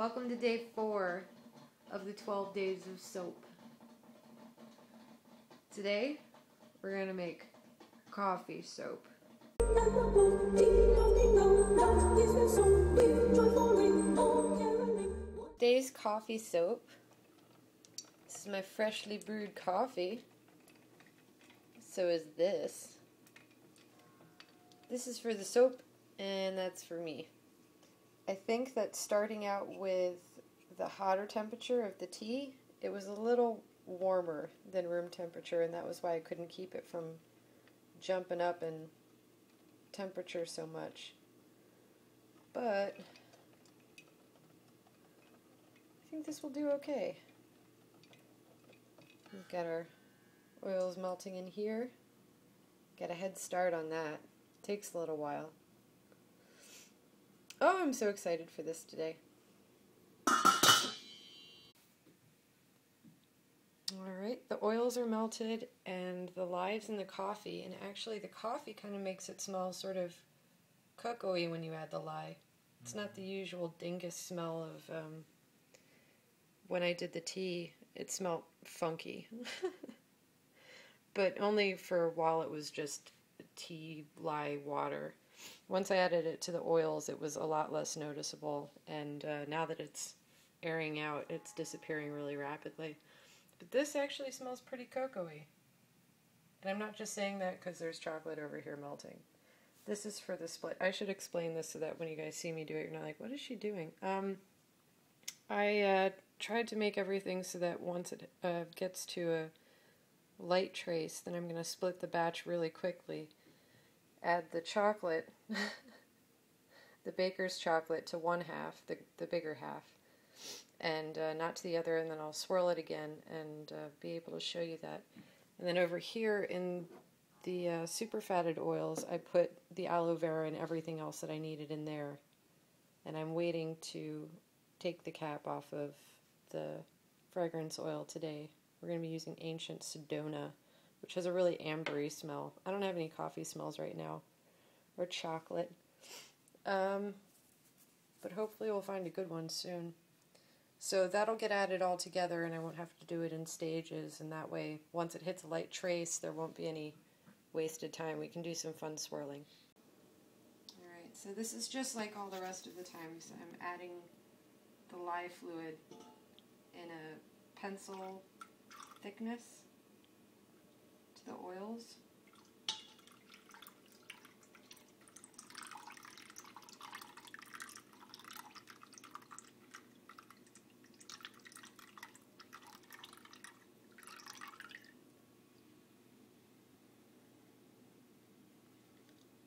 Welcome to day 4 of the 12 days of soap. Today, we're going to make coffee soap. Today's coffee soap. This is my freshly brewed coffee. So is this. This is for the soap, and that's for me. I think that starting out with the hotter temperature of the tea, it was a little warmer than room temperature, and that was why I couldn't keep it from jumping up in temperature so much. But I think this will do okay. We've got our oils melting in here. Got a head start on that. Takes a little while. Oh, I'm so excited for this today. Alright, the oils are melted and the live's in the coffee, and actually the coffee kind of makes it smell sort of cocoa-y when you add the lye. It's not the usual dingus smell of when I did the tea. It smelled funky. But only for a while it was just tea, lye, water. Once I added it to the oils, it was a lot less noticeable, and now that it's airing out, it's disappearing really rapidly. But this actually smells pretty cocoa-y. And I'm not just saying that because there's chocolate over here melting. This is for the split. I should explain this so that when you guys see me do it, you're not like, what is she doing? I tried to make everything so that once it gets to a light trace, then I'm going to split the batch really quickly. Add the chocolate, the baker's chocolate, to one half, the bigger half, and not to the other, and then I'll swirl it again and be able to show you that. And then over here in the super fatted oils, I put the aloe vera and everything else that I needed in there, and I'm waiting to take the cap off of the fragrance oil today. We're going to be using Ancient Sedona, which has a really ambery smell. I don't have any coffee smells right now, or chocolate, but hopefully we'll find a good one soon. So that'll get added all together, and I won't have to do it in stages, and that way, once it hits a light trace, there won't be any wasted time. We can do some fun swirling. Alright, so this is just like all the rest of the time. So I'm adding the lye fluid in a pencil thickness to the oils.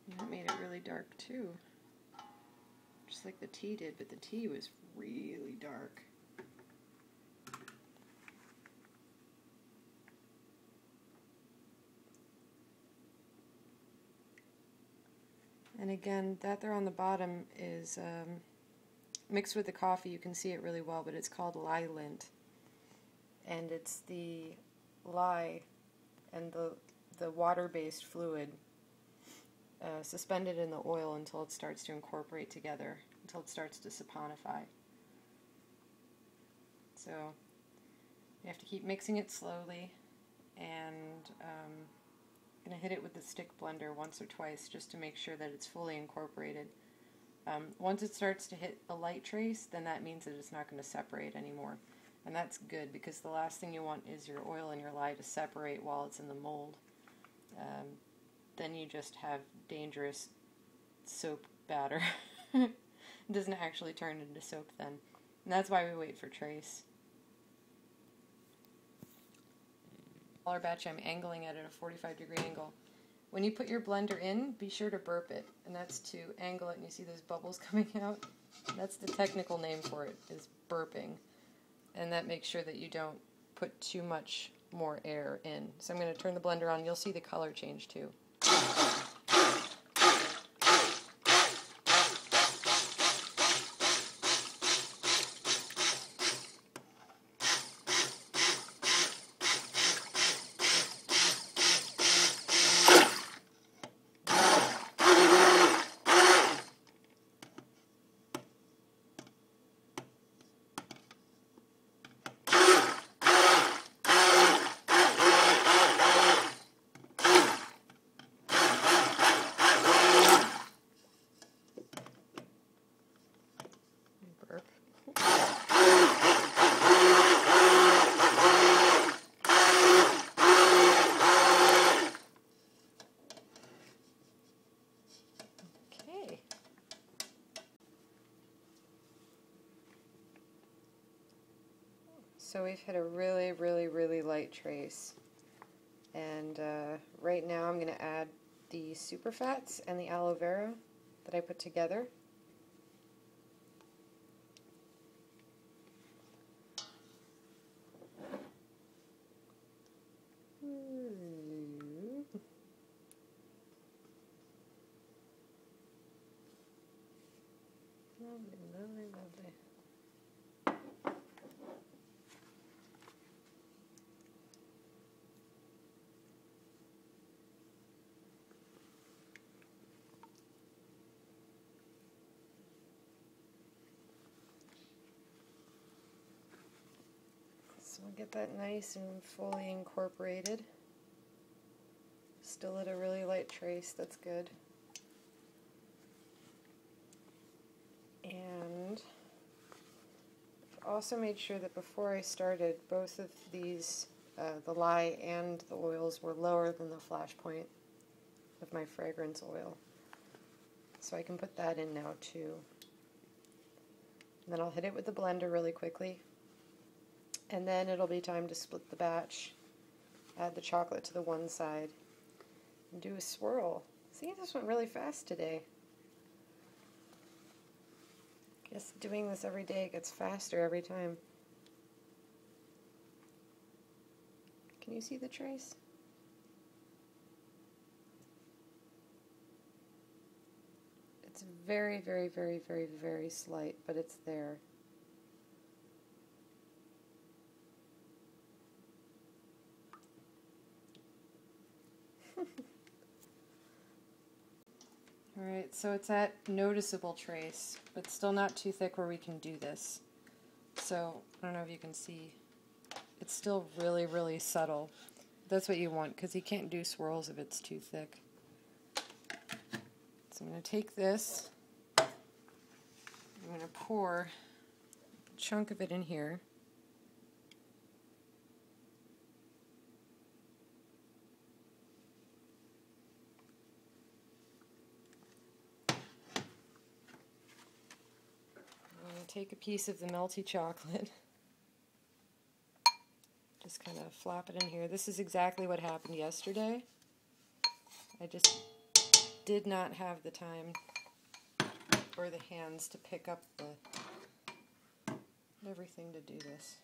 And that made it really dark too, just like the tea did, but the tea was really dark. And again, that there on the bottom is mixed with the coffee. You can see it really well, but it's called lye lint. And it's the lye and the water-based fluid suspended in the oil until it starts to incorporate together, until it starts to saponify. So you have to keep mixing it slowly, and I'm going to hit it with the stick blender once or twice just to make sure that it's fully incorporated. Once it starts to hit a light trace, then that means that it's not going to separate anymore. And that's good, because the last thing you want is your oil and your lye to separate while it's in the mold. Then you just have dangerous soap batter. It doesn't actually turn into soap then. And that's why we wait for trace. Smaller batch, I'm angling it at a 45-degree angle. When you put your blender in, be sure to burp it, and that's to angle it, and you see those bubbles coming out? That's the technical name for it, is burping. And that makes sure that you don't put too much more air in. So I'm going to turn the blender on. You'll see the color change too. So we've hit a really, really, really light trace. And right now I'm going to add the super fats and the aloe vera that I put together. Lovely, lovely, lovely. So we'll get that nice and fully incorporated. Still at a really light trace, that's good. And I've also made sure that before I started, both of these, the lye and the oils, were lower than the flash point of my fragrance oil. So I can put that in now too. And then I'll hit it with the blender really quickly. And then it'll be time to split the batch, add the chocolate to the one side, and do a swirl. See, this went really fast today. Guess doing this every day gets faster every time. Can you see the trace? It's very, very, very, very, very slight, but it's there. Alright, so it's at noticeable trace, but still not too thick where we can do this. So, I don't know if you can see, it's still really, really subtle. That's what you want, because you can't do swirls if it's too thick. So I'm going to take this, I'm going to pour a chunk of it in here. Take a piece of the melty chocolate, just kind of flop it in here. This is exactly what happened yesterday. I just did not have the time or the hands to pick up everything to do this.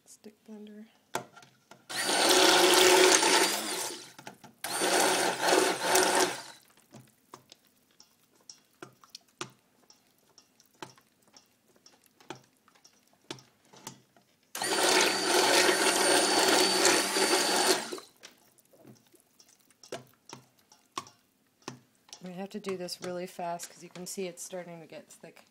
Stick blender. I have to do this really fast because you can see it's starting to get thick.